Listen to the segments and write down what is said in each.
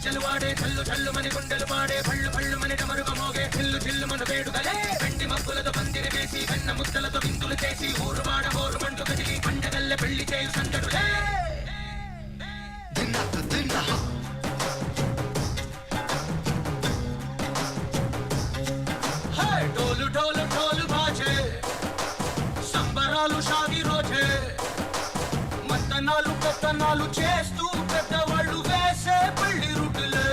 గజ్జలు వాడే చల్లు చల్లు మని గుండెలు పాడే పళ్ళు పళ్ళు మని డమరుగ మోగే చిల్లు చిల్లు మన వేడుకలే వెండి మబ్బులతో పందిరి వేసి వెన్న ముద్దలతో విందులు చేసి ఊరువాడ హోరు మంటూ కదిలి పండగల్లె పెళ్లి చేయు సందడులే ढोलू ढोलू ढोलू बाजे సంబరాలు షాది రోజే మత్తనాలు పెత్తనాలు చేస్తూ పెద్దవాళ్ళు వేసే పెళ్లి రుట్టులే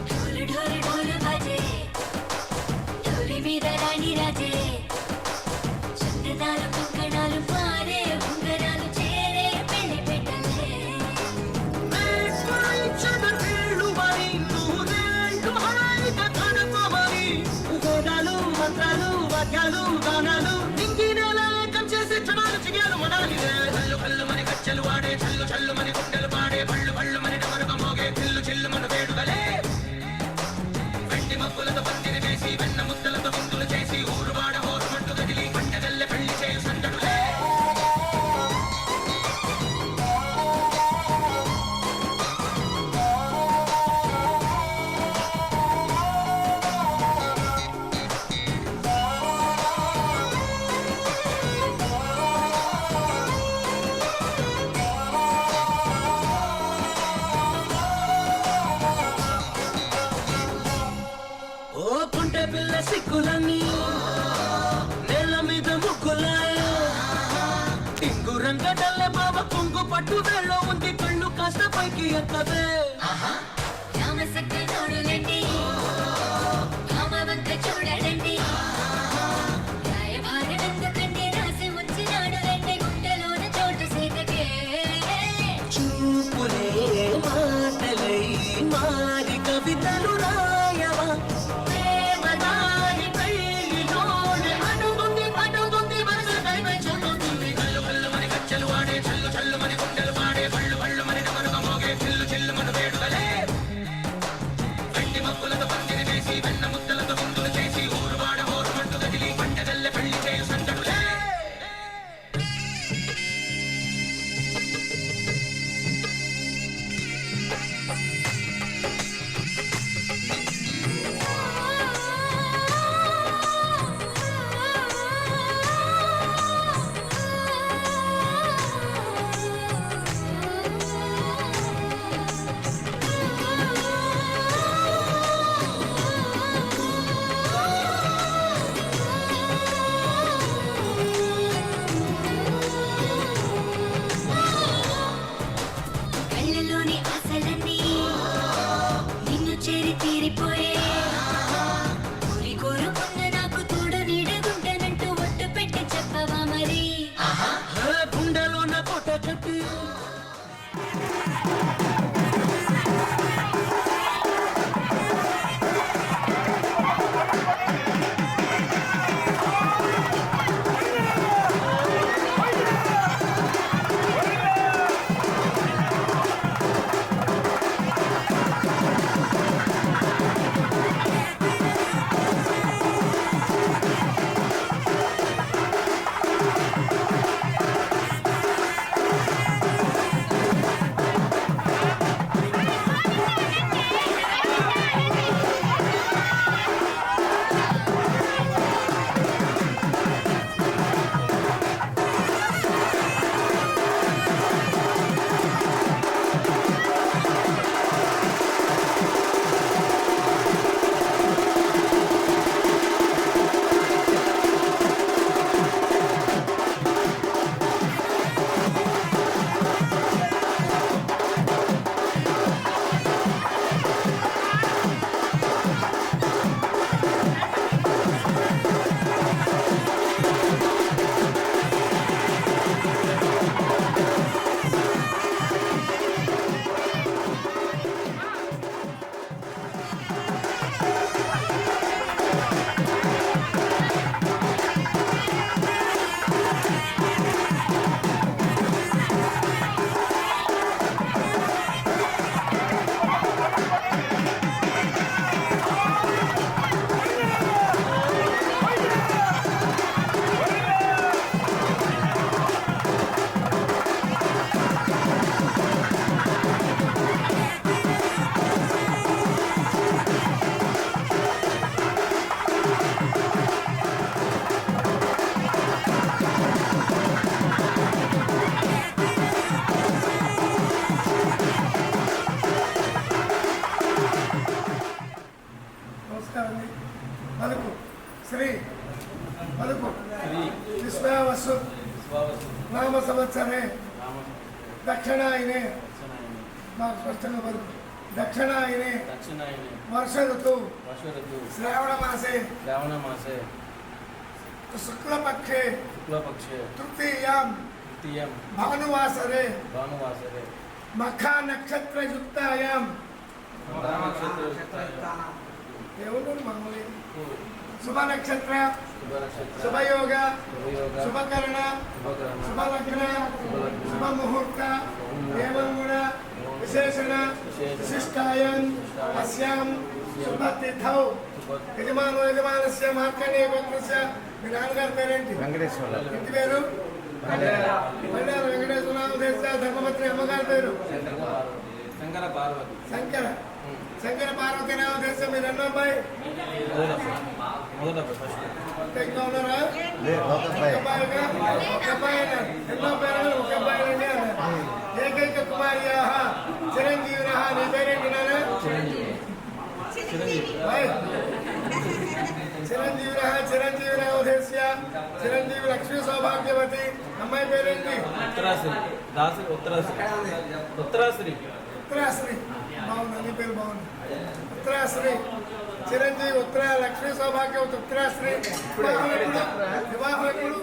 ढोल ढोल ढोल बाजे ढोली మీద రాణి రాజే చందనాలు కంకణాలు పారే ఉంగరాలు చేరే పెళ్లి పెట్టలే చదవేళ్ళు మరి నూరేళ్ళు హాయిగా గడపమని వేదాలు మంత్రాలు వాక్యాలు గానాలు ఇంగినేలా ఏకం చేసి క్షణాలు చిగాలు మనాలిదే కళ్ళు కళ్ళు మని గజ్జలు వాడే చల్లు చల్లు మని గుండెలు పాడే పళ్ళు పళ్ళు మని డమరుగ మోగే చిల్లు చిల్లు మన వేడుకలే వెండి మబ్బులతో పందిరి వేసి వెన్న ముద్దలతో విందులు చేసి ఊరువాడ హోరు మంటూ కదిలి పండగల్లె పెళ్లి చేయు సందడులే ఓ పుంటె పిల్ల సిక్కులన్నీ నేల మీద ముగ్గులాయ టింగు రంగడల్లె బావ కొంగు పట్టు వేళ్ళో ఉంది కళ్ళు కాస్త పైకి ఎక్కవే రామసక్క తోడులండి కామవంక చూడడండి రాయభారనందుకండి రాసి ఉంచినాడు రెండు గుంటలోన చోటు సీతకే చూపులే మాటలై మారి కవితలు రాయవా ప్రేమదాని పెళ్లిలోనే అడుగుంది మనసు దైవై చూడుతుంది కళ్ళు కళ్ళు మని గజ్జలు వాడే చల్లు చల్లు మని గుండెలు పాడే పళ్ళు పళ్ళు మని డమరుగ మోగే చిల్లు చిల్లు మన వేడుకలే వెండి మబ్బులతో పలుకు శ్రీ పలుకు విశ్వావసు నామ సంవత్సరే దక్షిణాయనే మా స్పష్టంగా పలుకు దక్షిణాయనే వర్ష ఋతువు శ్రావణ మాసే శుక్లపక్షే తృతీయాం భానువాసరే మఖా నక్షత్రయుక్తాయాం దేవుడు మామూలు శుభ నక్షత్ర శుభయోగ శుభకరణ శుభలగ్న శుభ ముహూర్త ఏవం కూడా విశేషణ విశిష్టాయన్ అస్యాం శుభతిథౌ యజమానస్య మార్కండేయ గోత్రస్య మీ నాన్నగారి పేరేంటి? వెంకటేశ్వర. ఇంటి పేరు బండారు వెంకటేశ్వర. ధర్మపత్రి అమ్మగారి పేరు శంకర. శంకర పార్వతి నామదేశం. మీరు ఎన్నో అబ్బాయి? ఇంకా ఉన్నారా? ఒక అబ్బాయిగా ఒక అబ్బాయి ఎన్నో పేరు? ఒక అబ్బాయి. ఏకైక కుమార్యా చిరంజీవిన. నీ పేరేంటి నాన్న? చిరంజీవి చిరంజీవి లక్ష్మీ సౌభాగ్యవతి. అమ్మాయి పేరేంటి? ఉత్తరాశ్రీ. బాగుంది, నీ పేరు బాగుంది. ఉత్తరాశ్రీ చిరంజీవి ఉత్తర లక్ష్మీ సౌభాగ్యవతి ఉత్తరాశ్రీ. వివాహం ఎప్పుడు?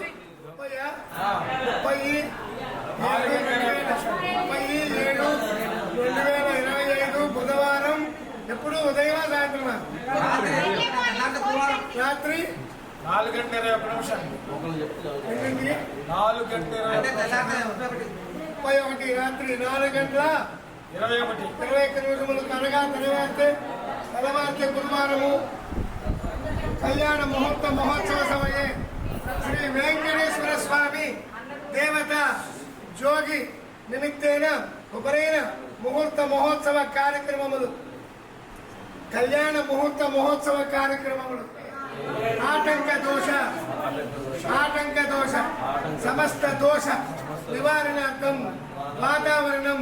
37/2025 బుధవారం. ఎప్పుడు? ఉదయం సాయంత్రమా? రాత్రి 4:20 ఎన్నింటికి? 4:21 రాత్రి 4:21 కనగా తెల్లవారితే గురువారము కళ్యాణ ముహూర్త మహోత్సవ సమయే శ్రీ వెంకటేశ్వర స్వామి దేవత జోగి నిమిత్తేన ఉపనయన ముహూర్త మహోత్సవ కార్యక్రమములు కళ్యాణ ముహూర్త మహోత్సవ కార్యక్రమములు ఆటంక దోష సమస్త దోష నివారణార్థం వాతావరణం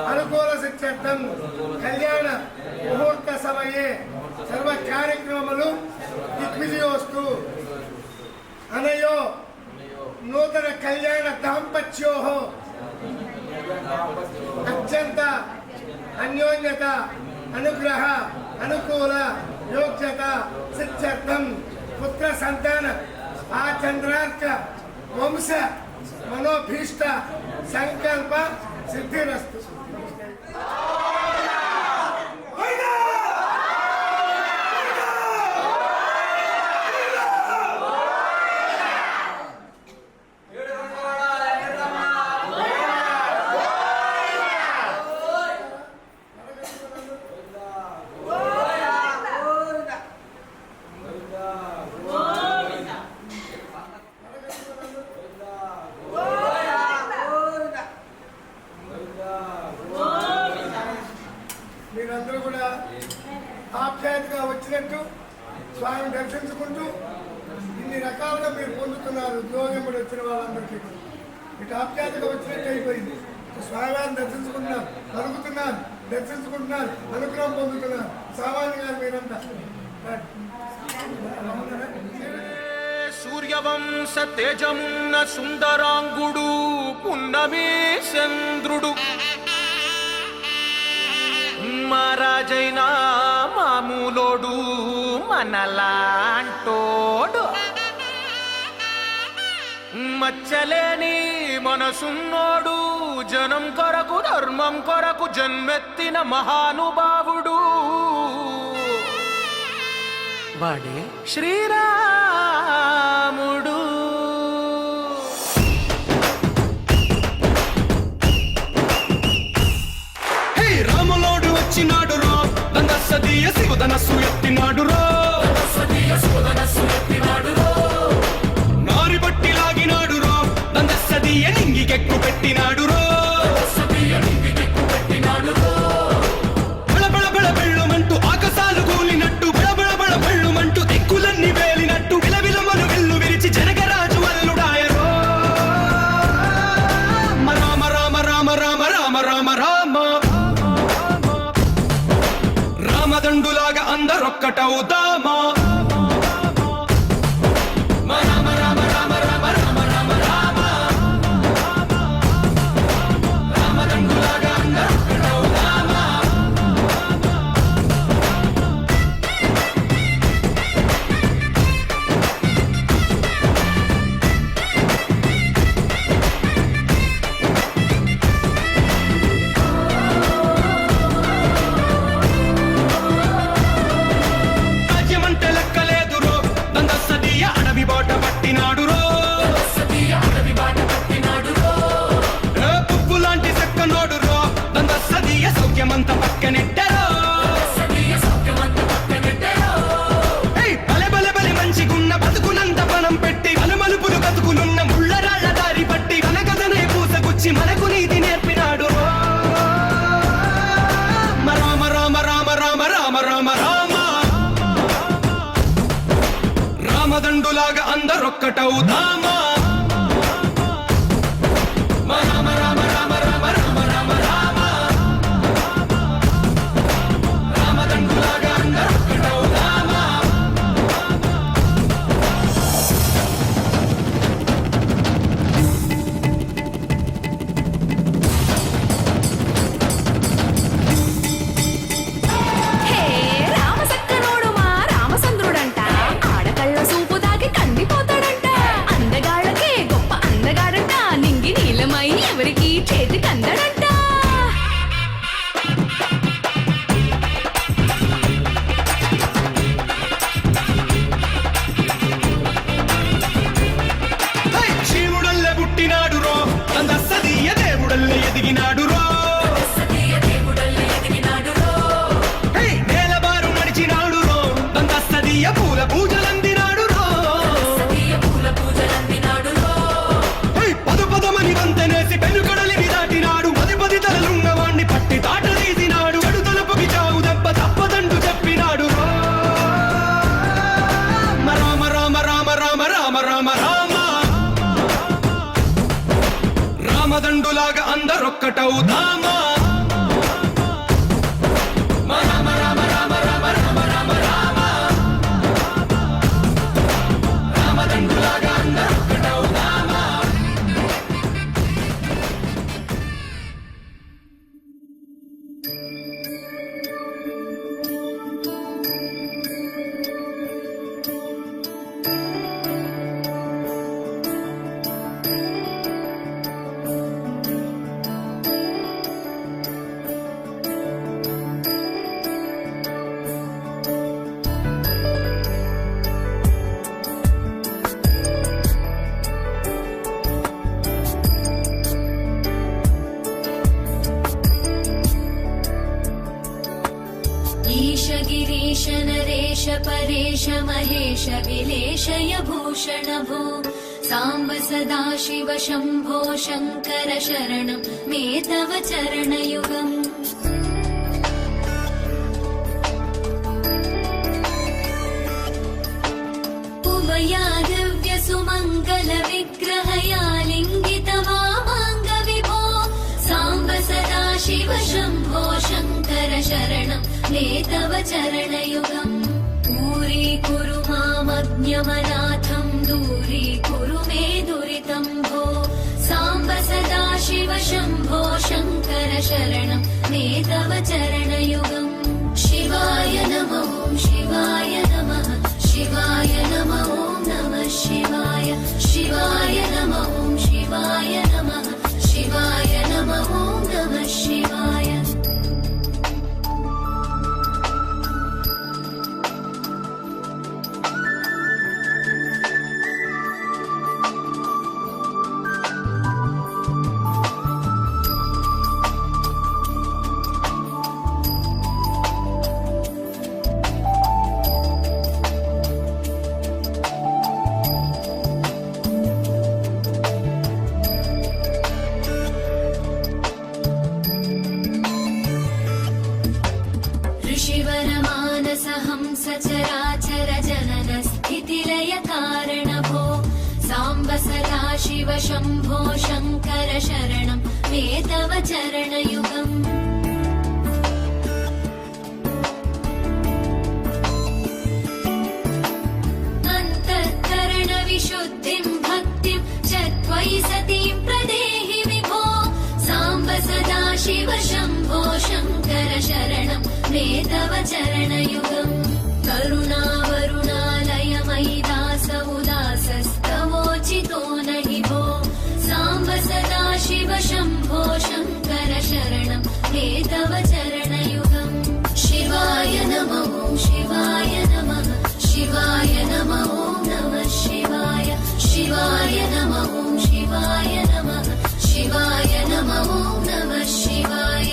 అనుకూల శిక్షార్థం కళ్యాణ ముహూర్త సమయే సర్వ కార్యక్రమములు దిగ్విజయోస్తు అనయో నూతన కళ్యాణ దాంపత్యో అత్యంత అన్యోన్యత అనుగ్రహ అనుకూల యోగ్యత సిద్ధ్యర్థం పుత్ర సంతాన ఆచంద్రార్క వంశ మనోభీష్ట సంకల్ప సిద్ధిరస్తు. మీరందరూ కూడా ఆప్యాయతగా వచ్చినట్టు స్వామిని దర్శించుకుంటూ ఇన్ని రకాలుగా మీరు పొందుతున్నారు. ఉద్యోగం కూడా వచ్చిన వాళ్ళందరికీ ఇటు ఆప్యాయతగా వచ్చినట్టు అయిపోయింది. స్వామివారిని దర్శించుకుంటున్నారు, పలుకుతున్నారు, దర్శించుకుంటున్నారు, అనుగ్రహం పొందుతున్నారు. సామాన్యంగా మీరంతా సూర్యవంశ తేజమున్న సుందరాంగుడు పున్నమి చంద్రుడు మహారాజైనా మామూలోడు మనలాంటోడు మచ్చలేని మనసున్నోడు జనం కొరకు ధర్మం కొరకు జన్మెత్తిన మహానుభావుడు వాడే శ్రీరాముడు. వచ్చినాడు రో దంగసదీయ శివధనస్సు ఎత్తినాడు రో నారి బట్టి లాగినాడు రో దంగసదీయ నింగికెక్కు పెట్టినాడు రో బళబళ బళ బెళ్ళుమంటూ ఆకాశాలు కూలినట్టు బళబళ బళ బెళ్ళుమంటూ దిక్కులన్నీ వేలినట్టు విలవిలమలు వెల్లు విరిచి జనగరాజు అల్లుడాయరో రామ రామ రామ రామ రామ రామ రామ రామదండులాగా అందరొక్కటవుదామా. రామదండులాగా అందరొక్కటవుదామా రామ రామ రామ రామ రామ రామ రామ రామదండులాగా అందరొక్కటవుదామా హే రామసక్కనోడు మా రామచంద్రుడంట ఆడకళ్ళ సూపు దాగి కందిపోతాడంట అందగాళ్ళకే గొప్ప అందగాడంట నింగి నీలమై ఎవరికి చేతి కందడంట హై, శివుడల్లే పుట్టినాడు రో అందస్తదీయ దేవుడల్లే ఎదిగినాడు రో హై, నేలబారు నడిచినాడు రో అందస్తదీయ పూల పూజలందినాడు రో హై, పదమని వంతెనేసి పెనుకడలిని దాటినాడు పది తలలున్నవాణ్ణి పట్టి తాట తీసినాడు చెడు తలుపుకి చావు దెబ్బ తప్పదండు చెప్పినాడు రో రామ రామ రామ రామ రామ రామ రామ రామదండులాగా అందరొక్కటవుదామా రామ రామ రామ రామ రామ రామ రామ రామదండులాగా అందరొక్కటవుదామా ईश गिरीश नरेश परेश महेश विलेशय भूषण भो साम्ब सदा शिव शम्भो शङ्कर शरणं मे तव चरणयुगम् उमया दिव्य सुमङ्गल विग्रहया लिङ्गित वामाङ्ग विभो साम्ब सदा शिव शम्भो शङ्कर शरणं मे तव चरणयुगम् दूरीकुरु मामज्ञमनाथं दूरीकुरु मे दुरितं भो साम्ब सदा शिव शम्भो शङ्कर शरणं मे तव चरणयुगम् शिवाय नमः शिवाय नमः शिवाय नमः ॐ नमः शिवाय शिवाय नमः ॐ शिवाय नमः शिवाय नमः ॐ नमः शिवाय ऋषिवरमानसहंस चराचर जनन स्थितिलय कारणभो साम्ब सदा शिव शम्भो शङ्कर शरणं मे तव चरणयुगम् अन्तःकरणविशुद्धिं भक्तिं च त्वयि सतीं प्रदेहि विभो साम्ब सदा शिव शम्भो शङ्कर शरणं मे तव चरणयुगम् करुणावरुणालय मयि दास उदासस्तवोचितो नहि भो साम्ब सदा शिव शम्भो शङ्कर शरणं मे तव चरणयुगम् शिवाय नमः शिवाय नमः शिवाय नमः ॐ नमः शिवाय शिवाय नमः शिवाय नमः शिवाय नमः ॐ नमः शिवाय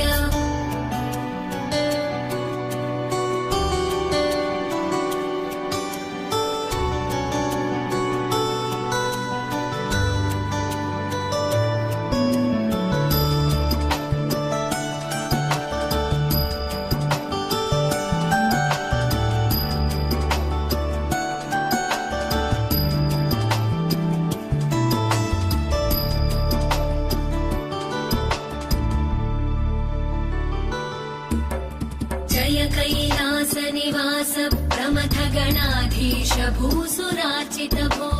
प्रमथगणाधीश भूसुरार्चित भो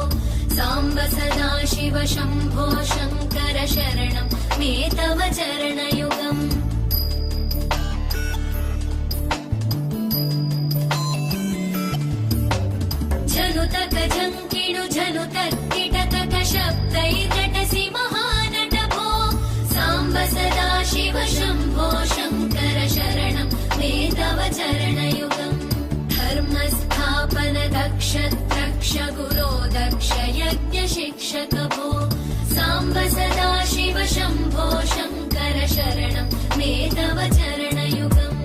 साम्ब सदा शिव शम्भो शङ्कर शरणं मे तव चरणयुगम् झनुतक झङ्किणु झनुतक्किटतक शब्दैर्नटसि महानट भो साम्ब सदा शिव शम्भो शङ्कर शरणं मे तव चरणयुगम् धर्मस्थापन दक्ष द्रक्ष गुरो दक्ष यज्ञ शिक्षक भो साम्ब सदा शिव शम्भो शङ्कर शरणं मे तव चरणयुगम्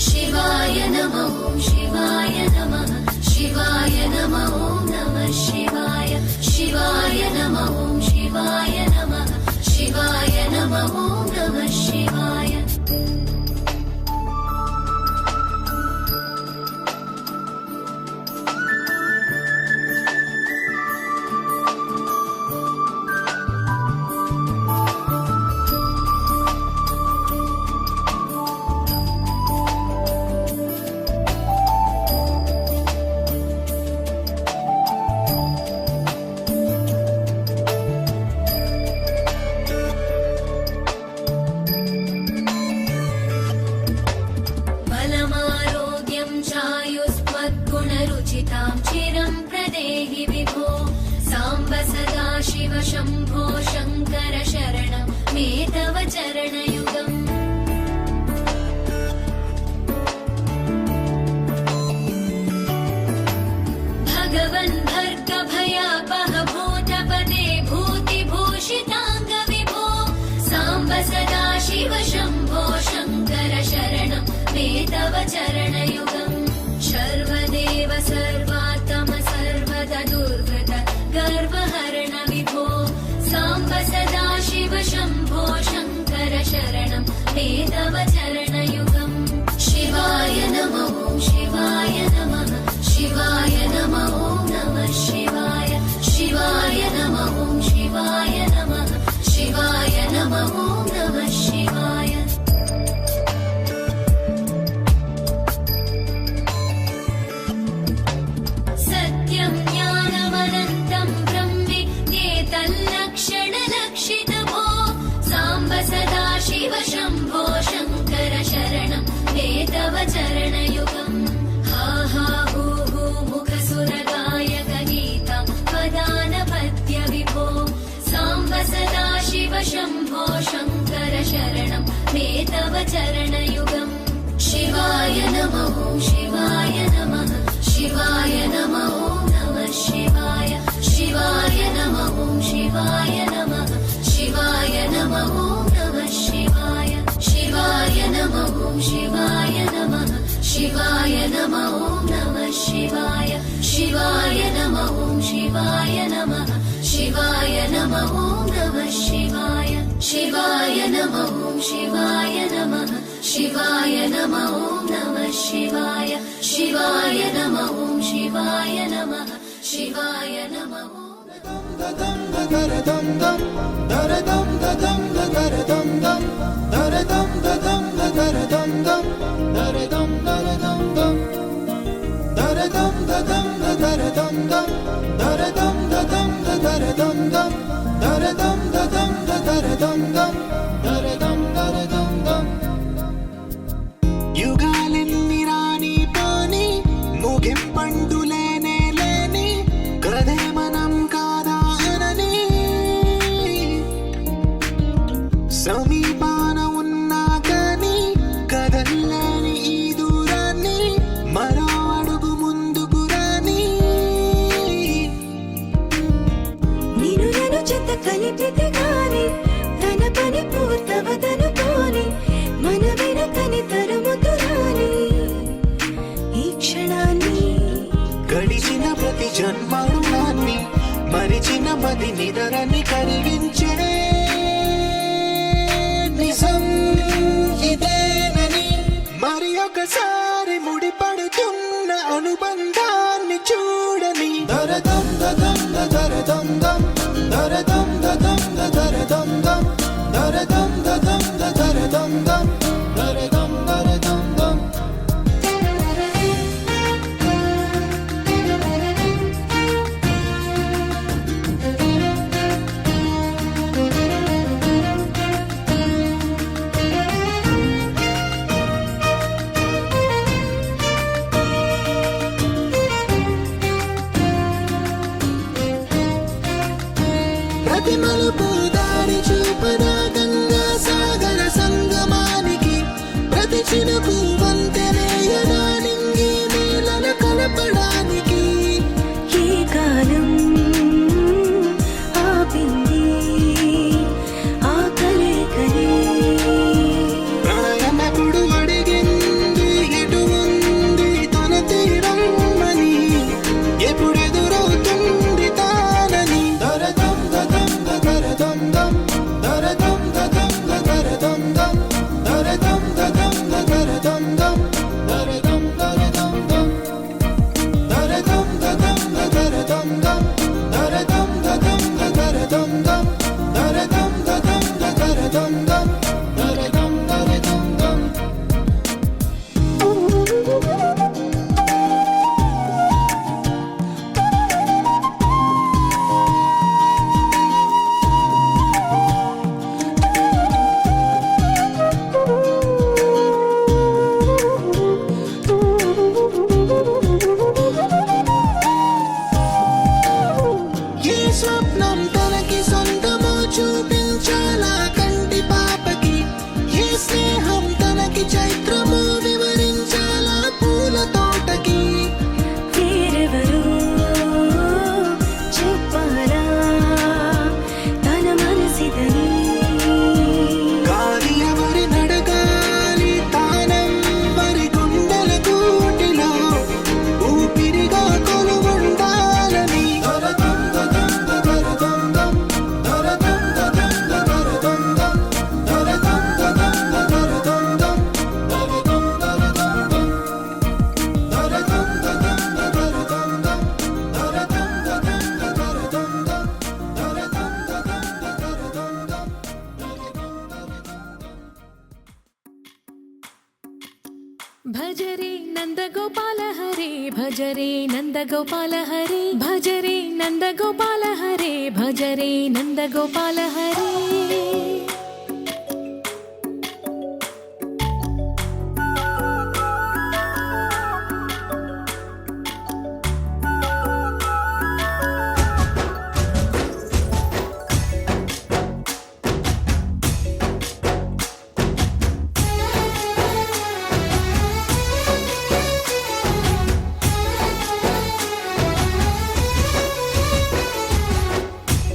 शिवाय नमः शिवाय नमः शिवाय नमः नमः शिवाय शिवाय नमः शिवाय नमः शिवाय नमः नमः शिवाय चायुस्त्वद्गुणरुचितां चिरं प्रदेहि विभो साम्ब सदा शिव शम्भो शङ्कर शरणं मे तव चरणयुगम् भगवन् भर्गभयापह भूतपदे भूतिभूषिताङ्ग विभो साम्ब सदा शिव शम्भो शङ्कर शरणं मे तव चरणयुगम् सर्वदेव सर्वात्म सर्वद दुर्गत गर्वहरण विभो साम्ब सदा शिव शम्भो शङ्कर शरणं मे तव चरणयुगम् शिवाय नमः शिवाय नमः शिवाय नमः नमः शिवाय शिवाय नमः शिवाय नमः शिवाय नमः नमः शिवाय सत्यं ज्ञानमनन्तं ब्रह्मविद्येतल्लक्षणलक्षित भो साम्ब सदा शिव शम्भो शङ्कर शरणं मे तव चरणयुगम् हा हा हू हू मुखसुरगायक गीतं वदानपद्य विभो साम्ब सदा शिव शम्भो शङ्कर शरणं मे तव चरणयुगम् शिवाय नमः शिवाय नमः शिवाय नमः नमः शिवाय शिवाय नमः शिवाय नमः शिवाय नमः नमः शिवाय शिवाय नमः शिवाय नमः शिवाय नमः नमः शिवाय शिवाय नमः शिवाय नमः शिवाय नमः नमः शिवाय शिवाय नमः शिवाय नमः शिवाय नमः नमः शिवाय शिवाय नमः शिवाय नमः शिवाय नमः యుగాలెన్ని రాని పోని ముగింపండు లేనే లేని కదే మనం కాదా అనని సమీపాన ఉన్నా కానీ కదల్లేని ఈ దూరాన్ని మరో అడుగు ముందుకు రాని నిన్ను నన్ను చెత్త కలిపితే గాని తన పని పూర్తవదనుకోని మన వెనుకని తరుముతురాని ఈ క్షణాన్ని గడిచిన ప్రతి జన్మరుణాన్ని మరిచిన మది నిదరని కరిగించే నిజం ఇదేనని మరి ఒకసారి ముడిపడుతున్న అనుబంధాన్ని చూడని దరదం దదం దరదం దం దరదం దదం దరదం దం దరదం దదం దరదం దం దరదం దరదం దం స్వప్నం తనకి సొంతము చూపించాలా కంటి పాపకి ఏ స్నేహం తనకి చైత్రము వివరించాలా పూల తోటకి వేరెవరు చెప్పాలా తన మనసిదని గాలి ఎవరి నడగాలి తానం వరి గుండెల కూటిలో ఊపిరిగా కొలువుండాలని భజరే నందగోపాల హరే భజరే నందగోపాల హరే భజరే నందగోపాల హరే భజరే నందగోపాల హరే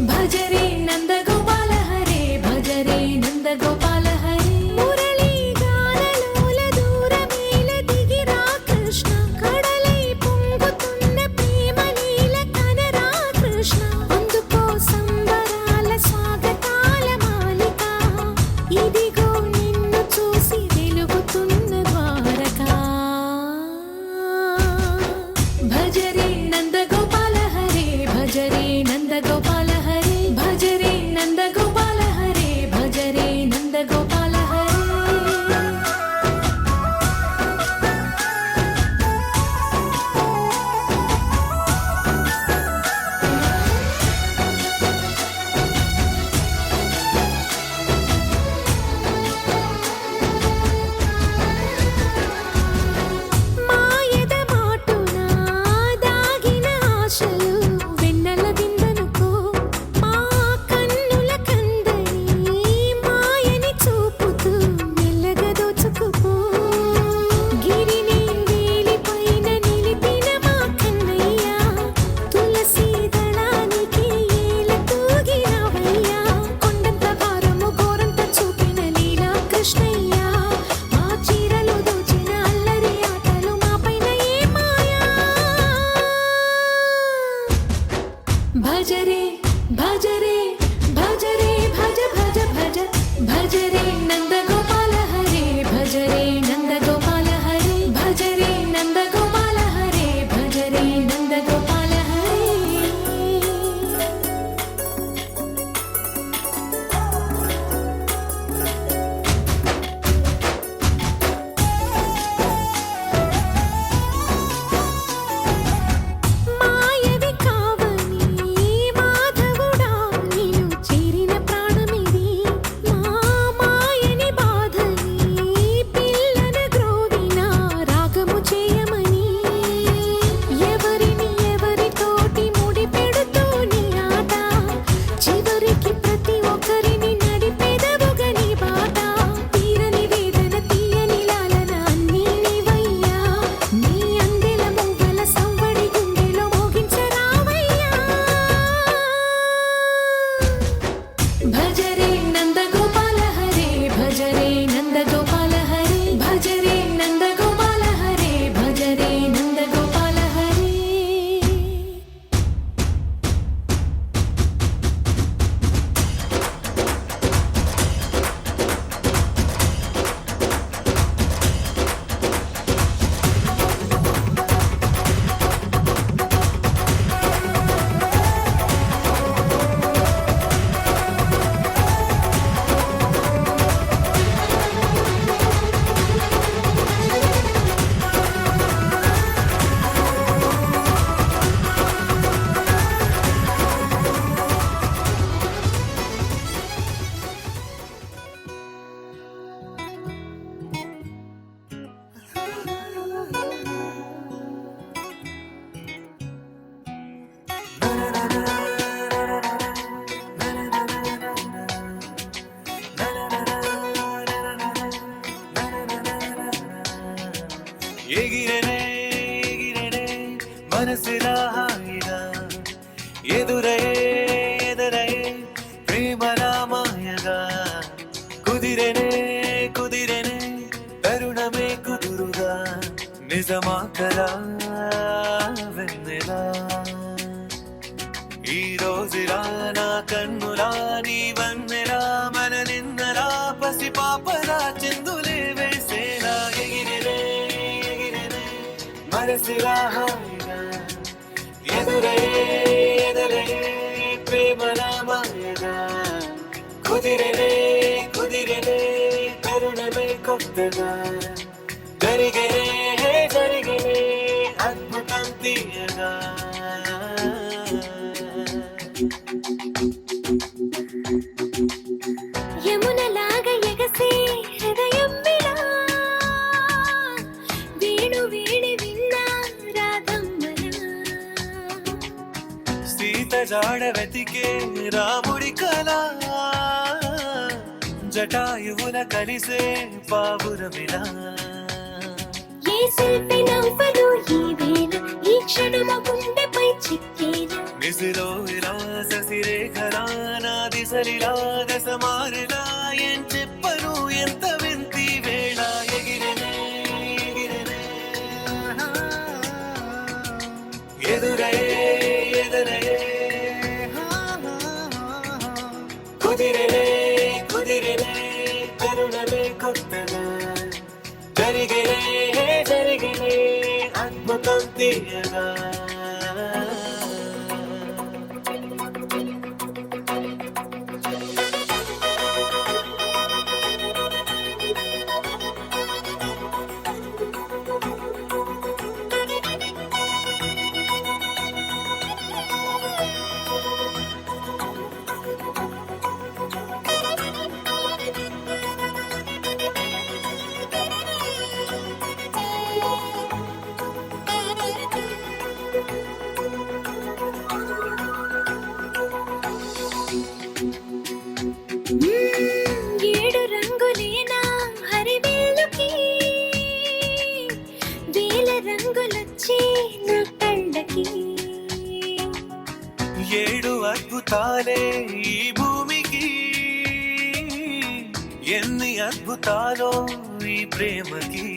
భజరే నందగోపాల హరే భజరే నందగోపాల హరే మురళీ గానలోల దూరమేల దిగిరా కృష్ణ కడలై పొంగుతున్న ప్రేమ నీల కనరా కృష్ణ అందుకో సంబరాల స్వాగతాల మాలిక ఇదిగో నిన్ను చూసి వెలుగుతున్న ద్వారకా భజరే నందగోపాల హరే భజరే నందగోపాల హరే భజరే నందగోపాల హరే భజరే నందగోపాల హరే మాయద మాటున దాగిన ఆశలు వెన్నెల విందనుకో మా కన్నుల కందని మాయని చూపుతూ మెల్లగా దోచుకుపో గిరిని వేలిపైన నిలిపిన మా కన్నయ్య తులసి దళానికి ఏల తూగినవయ్యా కొండంత భారము గోరంత చూపిన లీలా కృష్ణయ్య మా చీరలు దోచిన అల్లరి ఆటలు మాపైన ఏ మాయా భజరే భజరే భజరే భజ భజ భజ భజరే నందగోపాల హరే భజరే నందగోపాల హరే భజరే నందగోపాల హరే భజరే నందగోపాల హరే మాయవి కావని మాధవుడా నిన్ను చేరిన ప్రాణమిది మా మాయని బా ఎదురై ప్రేమరామాయగా కుదిరెనే తరుణమే కుదురుగా నిజమా కలా వెన్నెలా ఈ రోజులా నా కన్నులా నీ వన్నెలా మన నిన్నలా పసి పాపలా చిందులే వేసేలా ఎగిరెనే మనసిలా హాయిగా ఎదురై ప్రేమరామాయగా కుదిరెనే తరుణమే కొత్తగా జరిగనే అద్భుతం తీయగా యమునలాగా ఎగసే హృదయం విలా వేణు వేడి విన్నా రాధమ్మలా సీత జాడ వెతికే రాముడి కళ జటాయువుల కలిసే పావురమిలా ఏ శిల్పి నవ్వదు ఈ వేళ ఈ క్షణమ గుండెపై చిక్కేలా నిసిలో ఇలా ససిరేఖలా నా దిశలిలా దశమారిలా ఏం చెప్పను ఎంత వింతి వేళ ఎగిరెనే ఎదురై కుదిరెనే తరుణమే కొత్తగా జరిగనే అద్భుతం తీయగా ఏడు రంగులేనా హరివేలుకి వేల రంగులొచ్చే నా కళ్ళకి ఏడు అద్భుతాలే ఈ భూమికి ఎన్ని అద్భుతాలో ఈ ప్రేమకి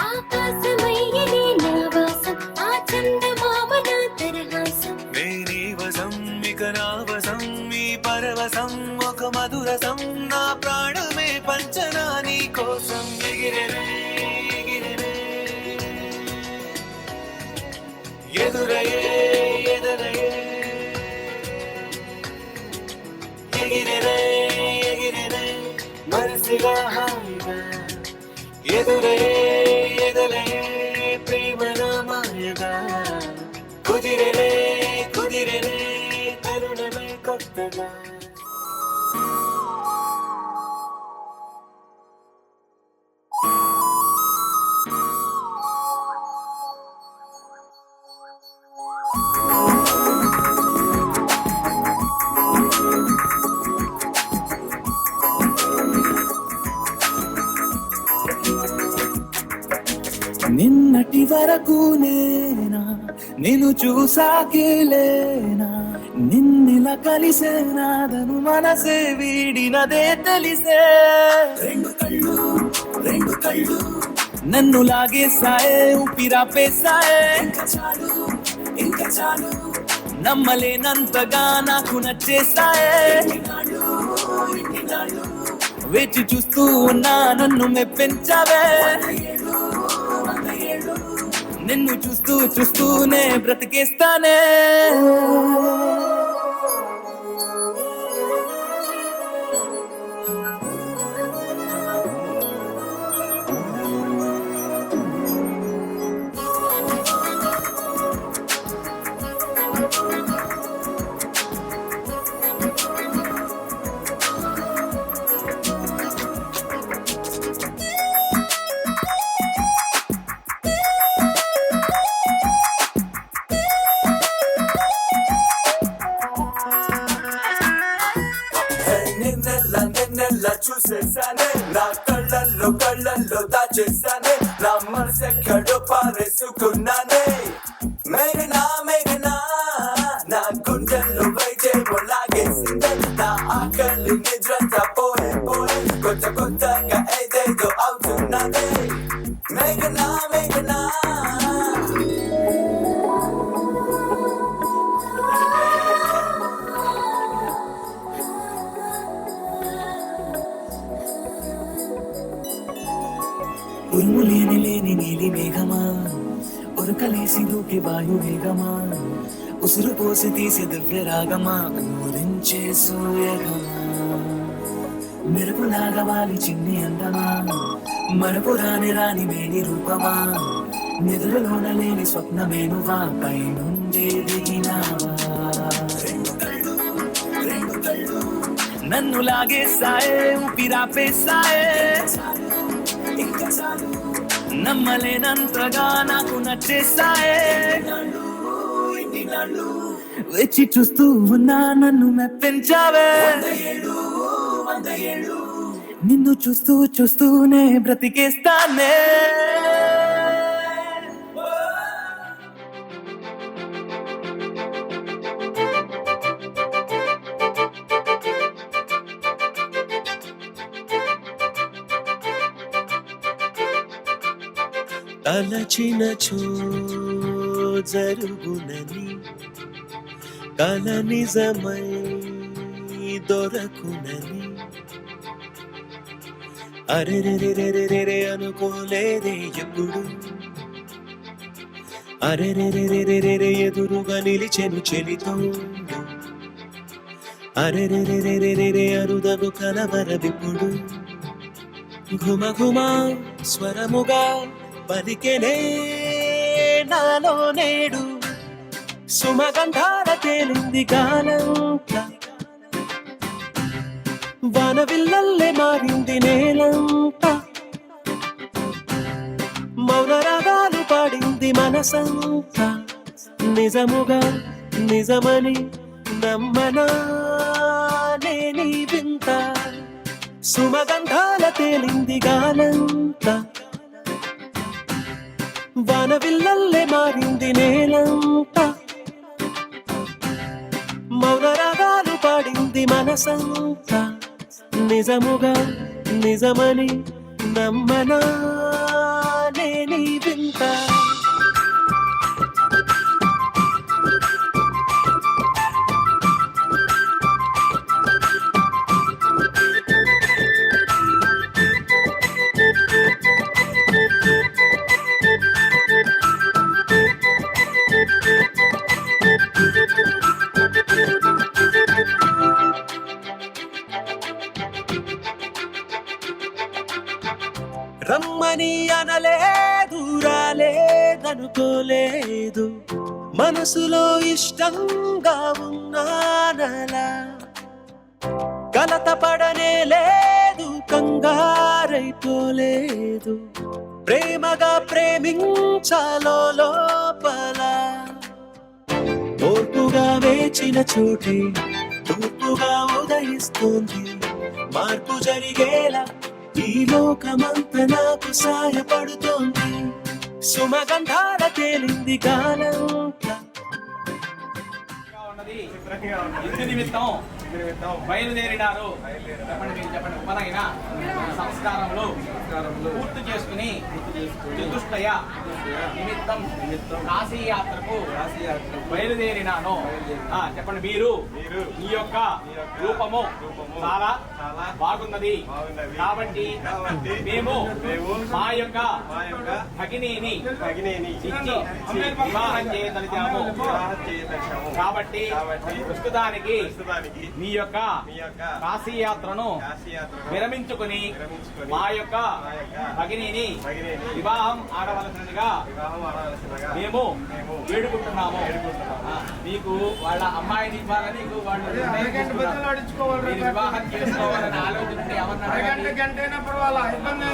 ఆకాశమయ్యనే నా వాసం ఆ చందమామ నా తరహాసం నేనీ వసం ఇక నా వసం ఈ పరవశం ఒక మధురసం నా ప్రాణమే పంచనా నీ కోసం ఎగిరెనే ఎదురై ఎగిరెనే మనసిగా హాయిగా ఎదురై ప్రేమరామాయగా కుదిరెనే తరుణమే కొత్తగా నిన్నటి వరకు నేనా నిన్ను చూసాకేలేనా నిన్నెలా కలిసే నాదను మనసే వీడినదే తెలిసే రెండు కళ్ళు నన్ను లాగేసాయే ఊపిరాపేసాయే ఇంకా చాలు నమ్మలేనంతగా నాకు నచ్చేసాయే వేచి చూస్తూ ఉన్నా నన్ను మెప్పించావే నిన్ను చూస్తూనే బ్రతికేస్తానే నిన్నెల్లా చూసేసానే నా కళ్ళల్లో దాచేసానే నా మనసెక్కడో పారేసుకున్నానే మేఘనా గుండెల్లో వైద్య లాగేసిందంట ఆకలి నిద్రంతా పోయే కొత్తగా ఏదేదో అవుతున్నదే మేఘనా మేఘనా ఉరుము లేని నీలి మేఘమా ఉరకలేసి దూకి వాయు వేగమా ఉసురు పోసి తీసి దివ్య రాగమా ఊరించే సూర్యగమా మెరుపులాగా వాలి చిన్ని అందమా మరపు రాని మేని రూపమా నిదురలోన లేని స్వప్నమేనువా పై నుండి దిగినావా నన్ను లాగేసాయే ఊపిరాపేసాయే నమ్మలేనంతగా నాకు నచ్చేసాయే వచ్చి చూస్తూ ఉన్నా నన్ను మెప్పించావే నిన్ను చూస్తూనే బ్రతికేస్తానే తలచినచో జరుగునని కల నిజమై దొరకునని అరెరెరెరెరెరె అనుకోలేదే ఎప్పుడు అరెరెరెరెరెరె ఎదురుగా నిలిచెను చెలితోడు అరెరెరెరెరెరె అరుదగు కలవరవిప్పుడు ఘుమ ఘుమ స్వరముగా పలికెనే నాలో నేడు సుమగంధాల తేలింది గానంత వానవిల్లల్లే మారింది నేలంత మౌన రాగాలు పాడింది మనసంత నిజముగా నిజమని నమ్మనా నేనీ వింత సుమగంధాల తేలింది గానంత వానవిల్లల్లే మారింది నేలంత మౌన రాగాలు పాడింది మనసంత నిజముగా నిజమని నమ్మనా నేనీ వింత రమ్మని అనలేదు రాలేదనుకోలేదు మనసులో ఇష్టంగా ఉన్నానలా కలత పడనే లేదు కంగారైపోలేదు ప్రేమగా ప్రేమించాలో లోపల ఓర్పుగా వేచిన చోటే తూర్పుగా ఉదయిస్తుంది మార్పు జరిగేలా ఈ లోకమంత నాకు సాయపడుతోంది సుమగంధాల తేలింది కాలంత ఇందు నిమిత్తం బయలుదేరినారు చెప్పండి ఉపనయన సంస్కారములు పూర్తి చేసుకుని చతుష్టయ నిమిత్తం కాశీయాత్రకు బయలుదేరినాను. చెప్పండి మీరు మీ యొక్క రూపము చాలా బాగున్నది కాబట్టి మేము మా యొక్క భగినిని ఇచ్చి వివాహం చేయదలిచాము. కాబట్టి ప్రస్తుతానికి మీ యొక్క కాశీయాత్రను విరమించుకుని మా యొక్క భగినిని వివాహం ఆడవలసినదిగా మేము వేడుకుంటున్నాము. మీకు వాళ్ళ అమ్మాయిని ఇవ్వాలని వాళ్ళు వివాహం చేసుకోవాలని ఆలోచన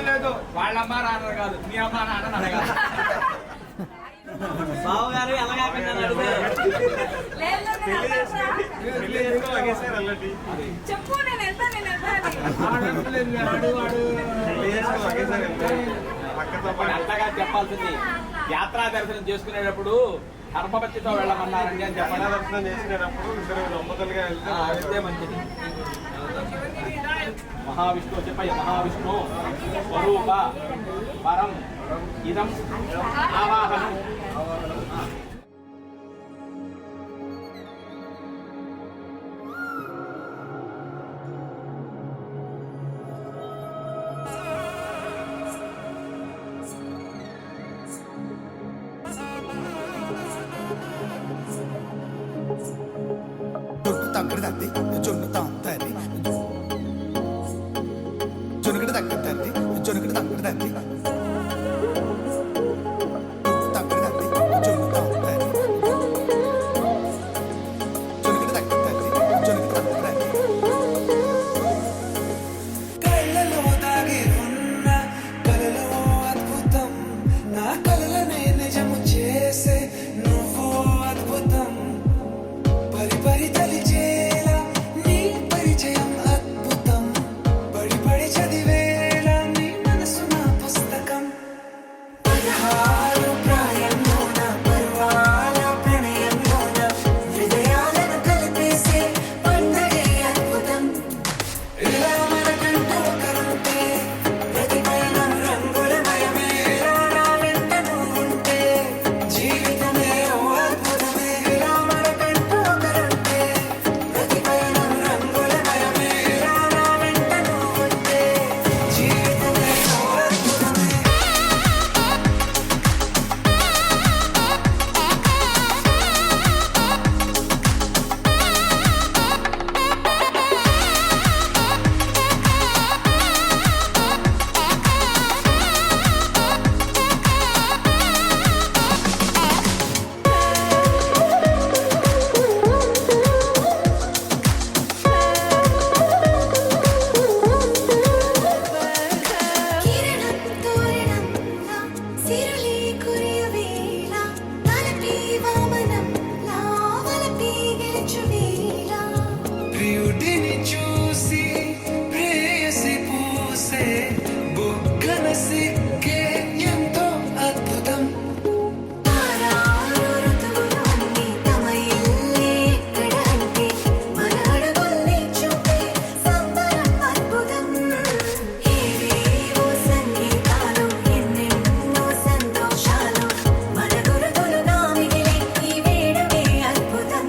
లేదు. వాళ్ళ అమ్మ నాన్న కాదు, మీ అమ్మ నాన్న అడగాలి. బాబు గారు ఎలా కాకుండా చెప్పు నేను వెళ్తా మరి అట్లాగా చెప్పాల్సింది. యాత్రా దర్శనం చేసుకునేటప్పుడు ధర్మపత్తితో వెళ్ళమన్నారండి అని చెప్పండి. దర్శనం చేసినప్పుడు ఇద్దరు దంపతులుగా వెళ్తే మంచిది. మహావిష్ణు చెప్పయ్య. మహావిష్ణు స్వరూప పరం ఇదం ఆవాహనం. తగ్గడ తద్ది జొన్ను తాంతది జొనుగడ తగ్గడ తద్ది జొనుగడ తగ్గడ తద్ది తగ్గడ తద్ది జొన్ను తాంతది జొనుగడ తగ్గడ తద్ది జొనుగడ తగ్గడ తద్ది కళ్ళలో దాగి ఉన్న కలలో అద్భుతం నా కలలనే నిజము చేసే నువ్వు అద్భుతం పరి పరి తలిచేలా నీ పరిచయం అద్భుతం పడి పడి చదివేలా నీ మనసు నా పుస్తకం 16 ప్రాయంలోన పర్వాల ప్రణయంలోన హృదయాలను కలిపేసే పండగే అద్భుతం ఇలా మనకంటూ ఒకరుంటే ప్రతి పయనం రంగులమయమే ఇలా నా వెంట నువ్వుంటే జీవితమే ఓ అద్భుతమే ఇలా మనకంటూ ఒకరుంటే ప్రతి పయనం రంగులమయమే ఇలా నా వెంట నువ్వుంటే జీవితమే ఓ అద్భుతమే కిరణం తోరణంలా సిరులే కురియవేళ తలపి వామనంలా వలపి గెలుచువేళ ప్రియుడిని చూసి ప్రేయసి పూసే బుగ్గన సిగ్గే ఎంతో అద్భుతం తారారు ఋతువులన్నీ తమ ఇల్లే ఎక్కడంటే మన అడుగుల్ని చూపే సంబరం అద్భుతం ఏవేవో సంగీతాలు ఎన్నెన్నో సంతోషాలు మన గురుతులుగా మిగిలే ఈ వేడుకే అద్భుతం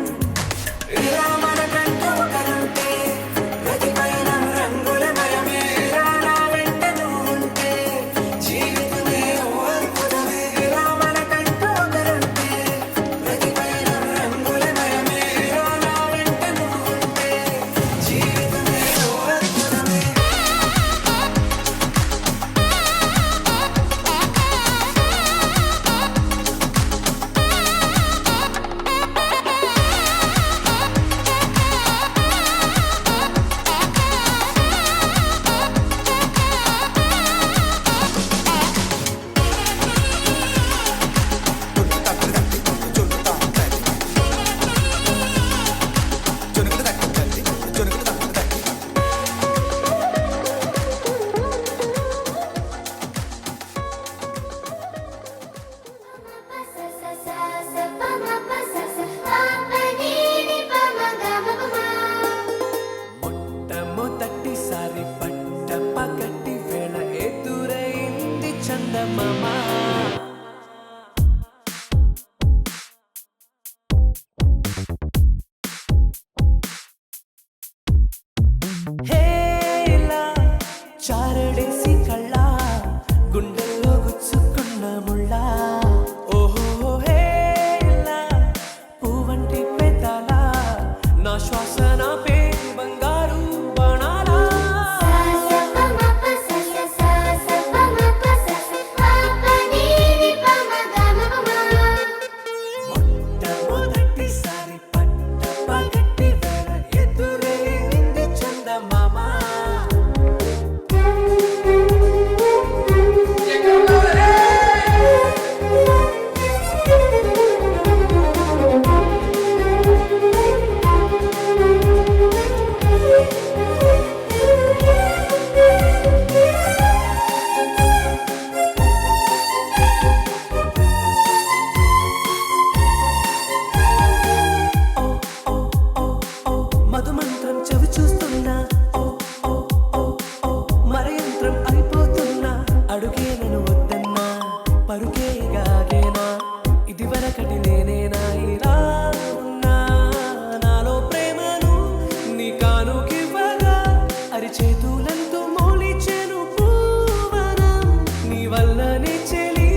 చేతులంతో మోలిచెను పూవనం నీ వల్లనే చెలి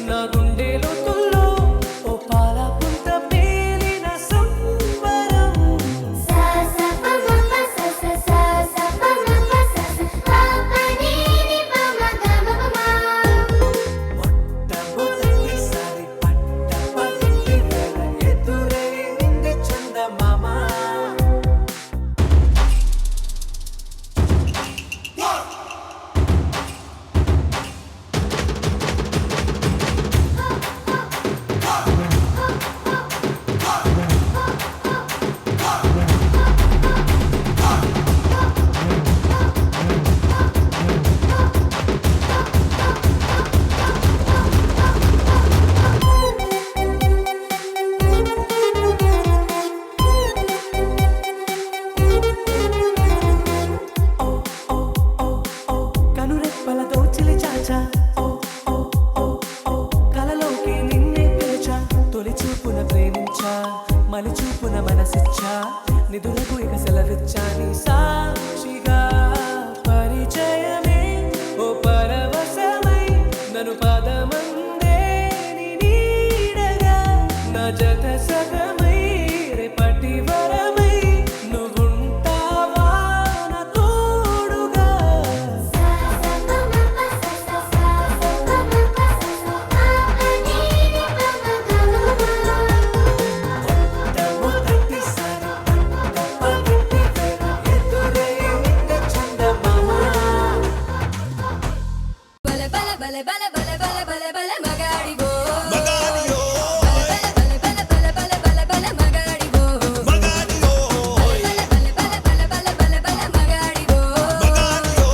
నా గుండె లోతుల్లో ఓ పాల పుంత పేలిన సంబరం సా సా ప మ ప స స సా సా ప మ ప స స ప ప ని ని ప మ గ మ ప మ మొట్టమొదటిసారి పట్ట పగటి వేళ ఎదురైంది చందమామ కనురెప్పలతో చిలి చాచా ఓ ఓ ఓ ఓ కలలోకి నిన్నే పిలిచా తొలి చూపున ప్రేమించా మలి చూపున మనసిచ్చా నిధులకు ఇక సెలవిచ్చా నీ సాక్షిగా పరిచయమే ఓ పరవశమై నన్ను పదమందే నీ నీడగా నా జత సగమై రేపటి వరమై నువ్వుంటావా నా తోడుగా సా సా ప మ ప స స సా సా ప మ ప స స ప ప ని ని ప మ గ మ ప మ మొట్టమొదటిసారి పగటి వేళ ఎదురైంది చందమామ బల బల బల బల బల బల బల బల మగాడివో మగాడియో బల బల బల బల బల బల బల మగాడివో మగాడియో బల బల బల బల బల బల బల మగాడివో మగాడియో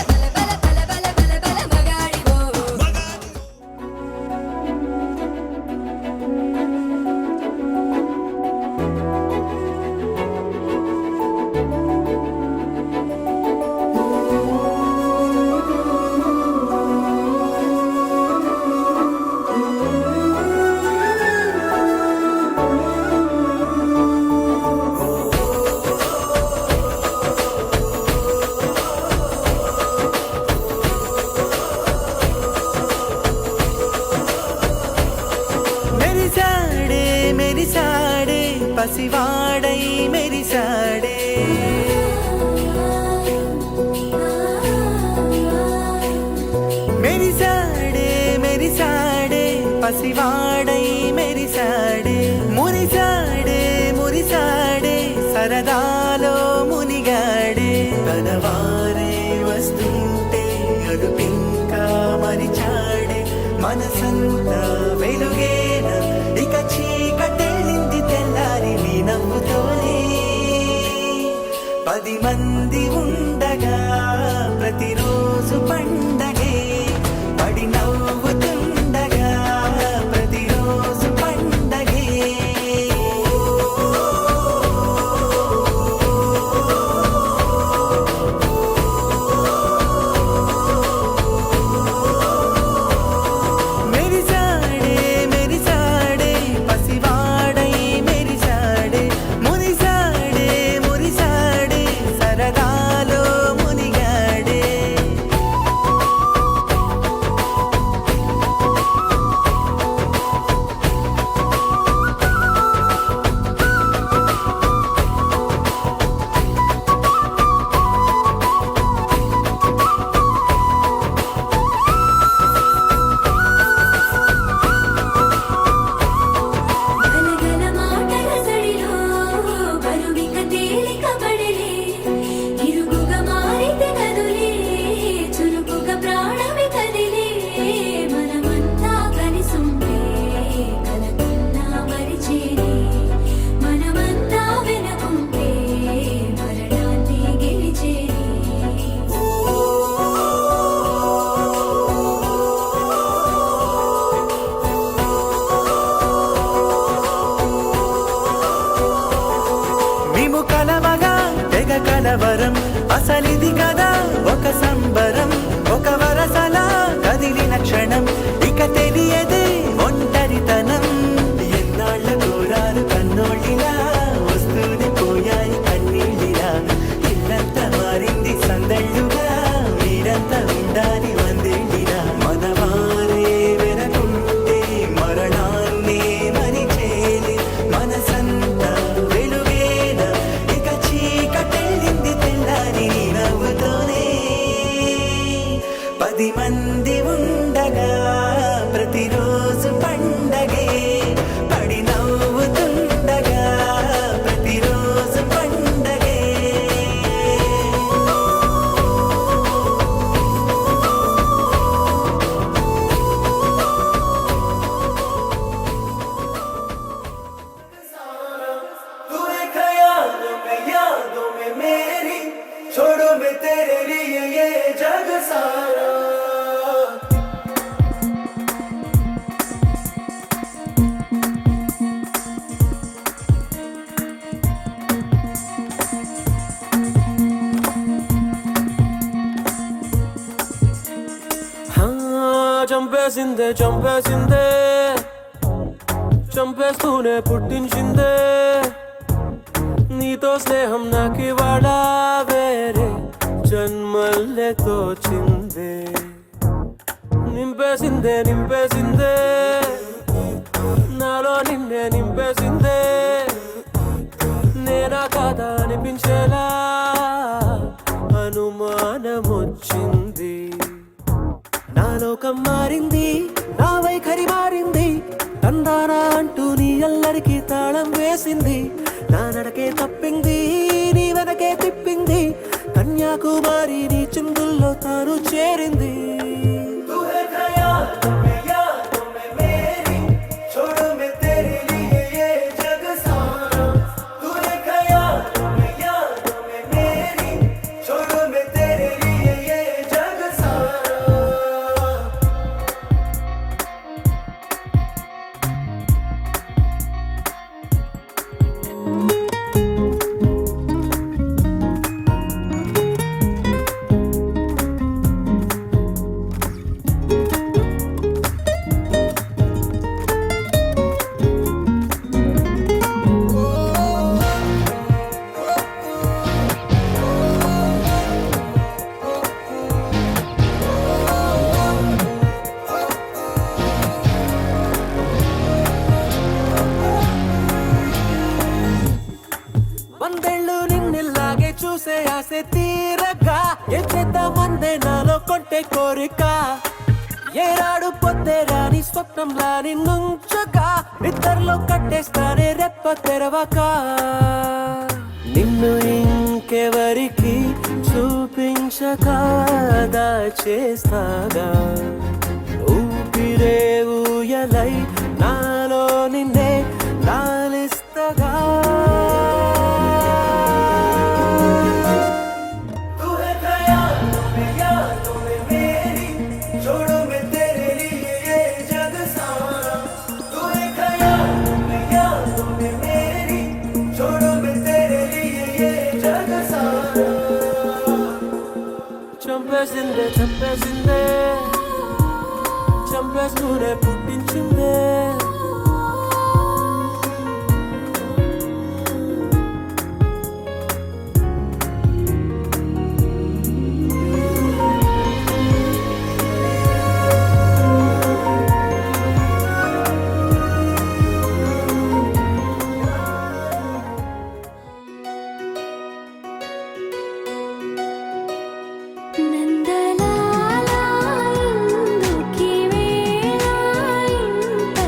బల బల బల బల బల బల మగాడివో మెరిసాడే మెరిసాడే పసివాడై మెరిసాడే మెరిసాడే మెరిసాడే పసివాడై మెరిసాడే మురిసాడే మురిసాడే సరదాలో మునిగాడే తనవారే వస్తుంటే అడుపింకా మరిచాడే మనసంతా వెలుగేన ఇక చీకటెళ్ళింది తెల్లారి నీ నవ్వుతోనే 10 మంది ఉండగా ప్రతిరోజు పండగే పడి నవ్వుతుండగా ప్రతిరోజు పండగే మెరిసాడే మెరిసాడే పసివాడై మెరిసాడే మురిసాడే మురిసాడే సరదాలో మునిగాడే గలగల మాటల సడిలో బరువిక తేలిక పడలే ఇరుగుగా మారితే కదులే చురుకుగా ప్రాణమి కదిలే మనమంతా కలిసుంటే కలకన్నా మరిచేనే మనమంతా వెనకుంటే మరణాన్ని గెలిచేనే మేము కలవగా తెగ కలవరం అసలిది కదా ఒక సంబరం ఒక వరసలా కదిలిన క్షణం ఇక తెలియదే ఒంటరితనం ఎన్నాళ్ళ కోరారు కన్నోళ్ళిలా వస్తూనే పోయాయి కన్నీళ్ళిలా ఇల్లంతా మారింది मैं मेरी छोड़ो मैं तेरे लिए ये जग सारा చంపేసిందే చంపేసిందే చంపేస్తూనే పుట్టించిందే నీతో స్నేహం నాకివాడా వేరే జన్మల్లే తోచిందే నింపేసిందే నింపేసిందే నాలో నిన్నే నింపేసిందే నేనా కాదా అనిపించేలా అనుమానమొచ్చింది నా లోకం మారింది నా వైఖరి మారింది తందానా అంటూ నీ అల్లరికి తాళం వేసింది నా నడకే తప్పింది నీ వెనకే తిప్పింది కన్యాకుమారి నీ చిందుల్లో తాను చేరింది చూసే ఆసే తీరగా ఏ చేద్దామందే నాలో కొంటే కోరిక ఏరాడు పొద్దే రాని స్వప్నంలా నిన్నుంచగా నిద్రలో కట్టేస్తానే రెప్ప తెరవక నిన్ను ఇంకెవరికి చూపించగా దాచేస్తాగా ఊపిరే ఊయలై నాలో నిన్నే లాలిస్తగా చంపేసిందే చంపేసిందే చంపేస్తూనే పుట్టించిందే నందలాలా ఇందుకి వేళ ఇంత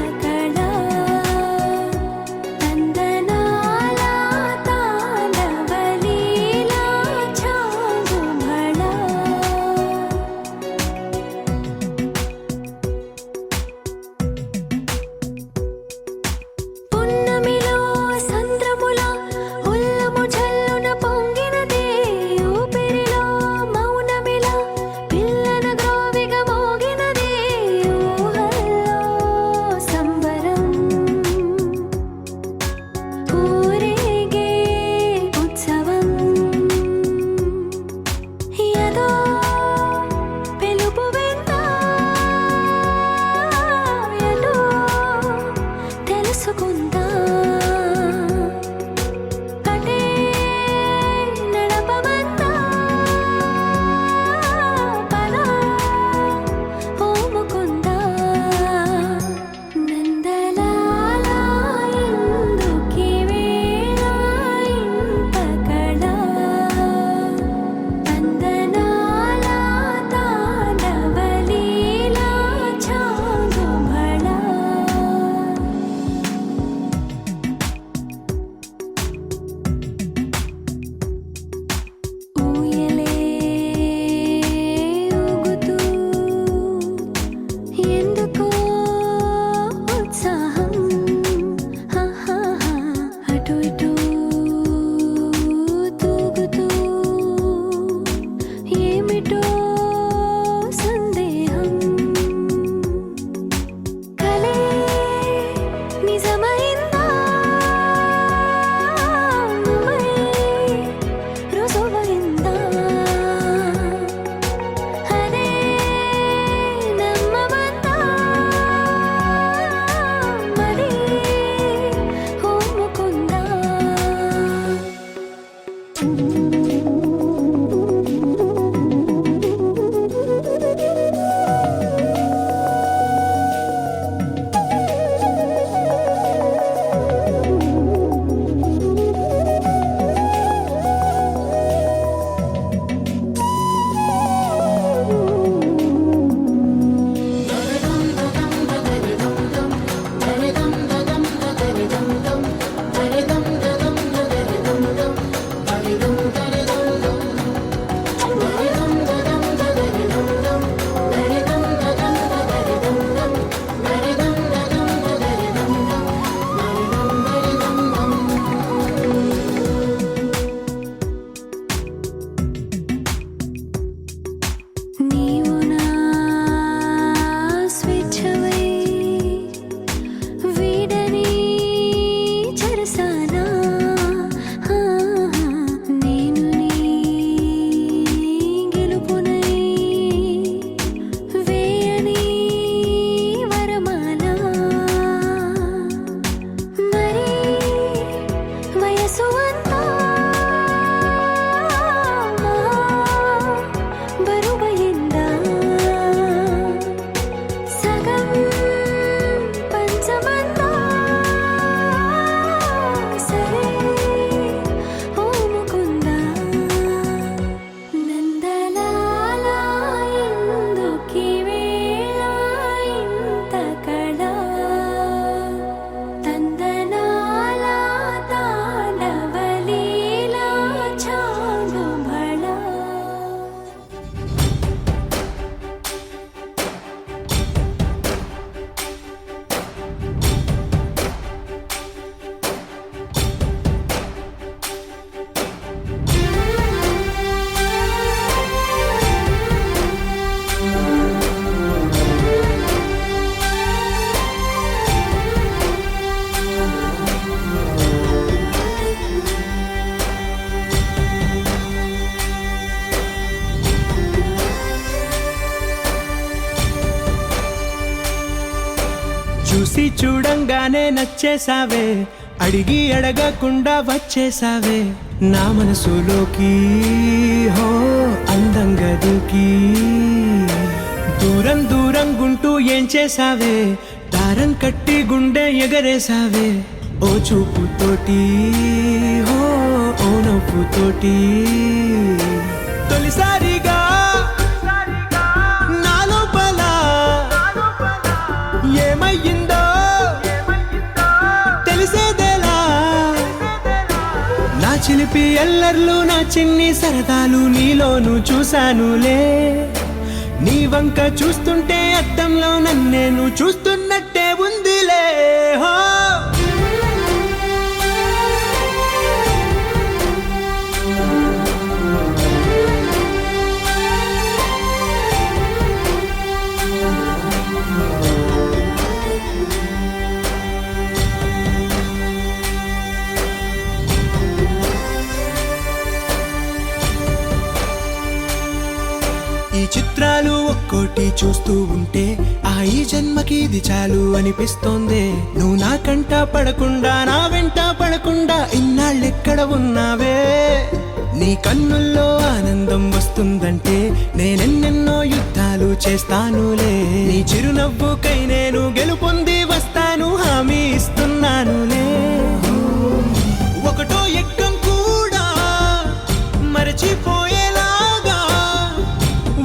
చూడంగానే నచ్చేసావే, అడిగి అడగకుండా వచ్చేసావే నా మనసులోకి, హో అందంగా దూకి. దూరం దూరం గుంటూ ఏం చేసావే, దారం కట్టి గుండె ఎగరేసావే ఓ చూపుతోటి, హో ఓ నవ్వుతోటి. తొలిసారిగా నా లోపల ఏమయ్యిందో తెలిసేదేలా. నా చిలిపి ఎల్లర్లు నా చిన్ని సరదాలు నీలోను చూశానులే. నీ వంక చూస్తుంటే అద్దంలో నన్నేను చూస్తున్నట్టే ఉందిలే. హో ఈ చిత్రాలు ఒక్కోటి చూస్తూ ఉంటే ఈ జన్మకి ఇది చాలు అనిపిస్తోంది. నువ్వు నా కంట పడకుండా నా వెంట పడకుండా ఇన్నాళ్ళెక్కడ ఉన్నావే. నీ కన్నుల్లో ఆనందం వస్తుందంటే నేనెన్నెన్నో యుద్ధాలు చేస్తానులే. నీ చిరునవ్వుకై నేను గెలుపొంది వస్తాను, హామీ ఇస్తున్నానులే. ఒకటో ఎక్కం కూడా మరచిపోయేలాగా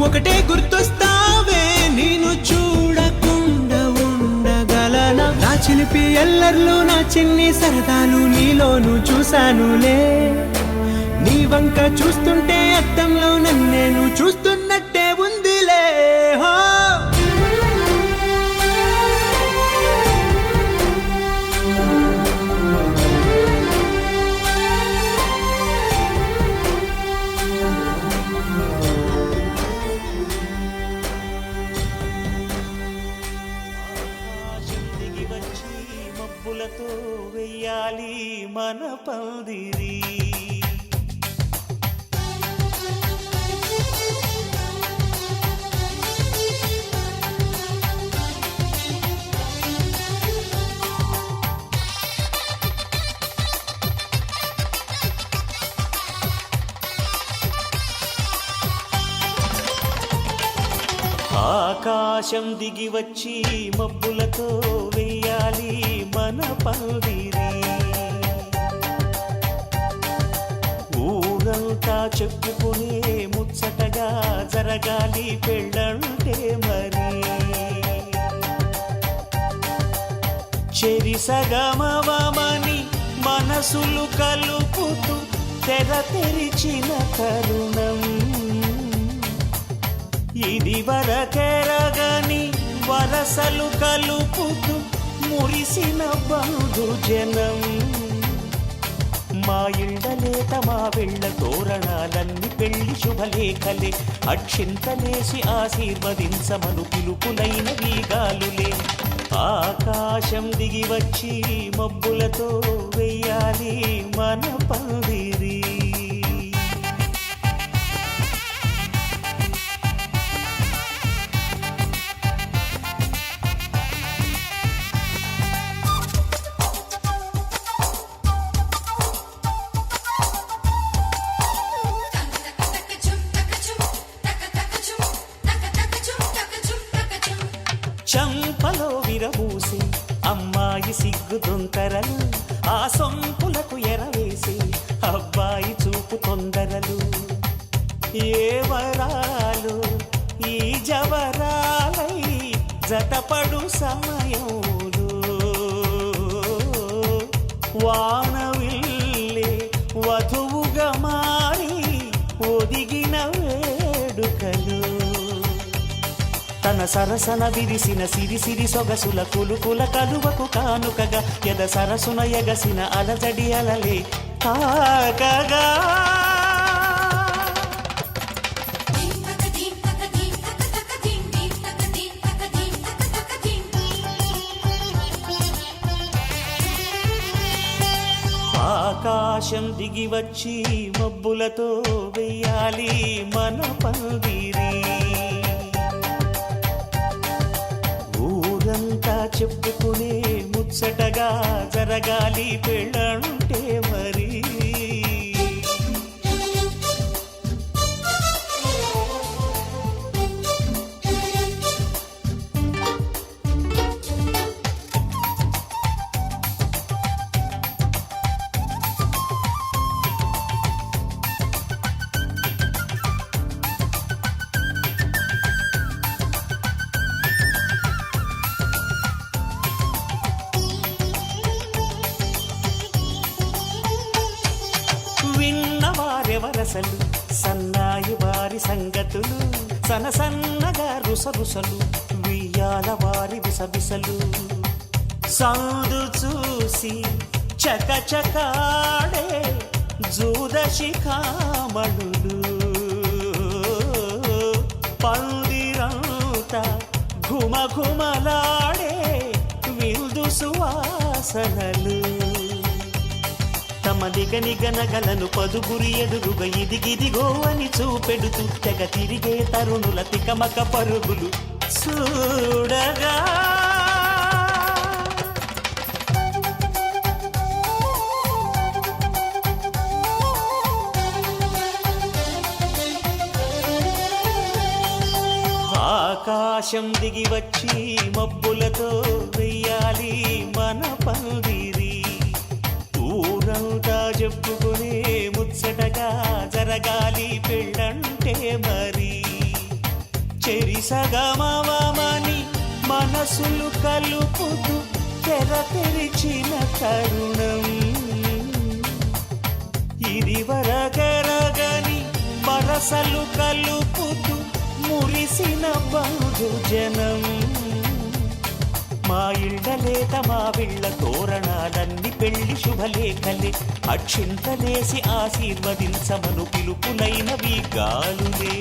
ఒకటే గుర్తొస్తావే, నేను చూడకుండా ఉండగలనా. నా చిలిపి ఎల్లర్లు నా చిన్ని సరదాలు నీలోను చూశానులే. నీ వంక చూస్తుంటే అద్దంలో నన్నేను చూస్తున్నట్టే ఉందిలే. హో దిగి వచ్చి మబ్బులతో వెయ్యాలి మన పందిరి. ఆకాశం దిగి వచ్చి మబ్బులతో వెయ్యాలి మన పందిరి. ఊరంతా చెప్పుకునే ముచ్చటగా జరగాలి పెళ్ళంటే మరి. చెరిసగమవమని మనసులు కలుపుతూ తెర తెరిచిన తరుణం. ఇది వరకెరగని వరసలు కలుపుతూ మురిసిన బంధు జనం. మా ఇళ్ళలేత మా వెళ్ళ తోరణాలన్నీ పెళ్లి శుభలేఖలే. అక్షింతలేసి ఆశీర్వదించమను పిలుపులైన వీగాలులే. ఆకాశం దిగి వచ్చి మబ్బులతో వెయ్యాలి మన పందిరి. చంపలో విరబూసి అమ్మాయి సిగ్గు దొంతరలు, ఆ సొంపులకు ఎరవేసి అబ్బాయి చూపు తొందరలు. ఏ వరాలు ఈ జవరాలై జతపడు సమయంలో వానవిల్లే వధువుగా మారి ఒదిగిన వేడుకలు. తన సరసన విరిసిన సిరిసిరి సొగసుల కులుకుల కలువకు కానుకగా ఎద సరసున ఎగసిన అలజడి అలలే తాకగా. ఆకాశం దిగి వచ్చి మబ్బులతో వెయ్యాలి మన పందిరి. ఊరంతా చెప్పుకునే ముచ్చటగా జరగాలి పెళ్ళంటే మరి విన్నవారెవరసలు సన్నాయి వారి సంగతులు సన్నగా రుసరుసలు వియ్యాల వారి విసబిసలు సౌదు చూసి చకచకాడే జూదశిఖామణులు పందిరంతా ఘుమఘుమలాడే విందు సువాసనలు తమ నిగనగలను పదుగురి ఎదురుగా ఇదిగిదిగో అని చూపెడుతూ తెగ తిరిగే తరుణుల తికమక పరుగులు చూడగా ఆకాశం దిగి వచ్చి మబ్బులతో వెయ్యాలి మన పందిరి ఊరంతా చెప్పుకునే ముచ్చటగా జరగాలి పెళ్ళంటే మరి చెరిసగమవమని మనసులు కలుపుతూ తెర తెరిచిన తరుణం ఇది వరగరగని వరసలు కలుపుతూ మురిసిన బంధుజనం మా ఇళ్ళలేత మా విళ్ళ తోరణాలన్నీ పెళ్లి శుభలేఖలే అక్షింతలేసి ఆశీర్వదించమను పిలుపులైనవి గాలులే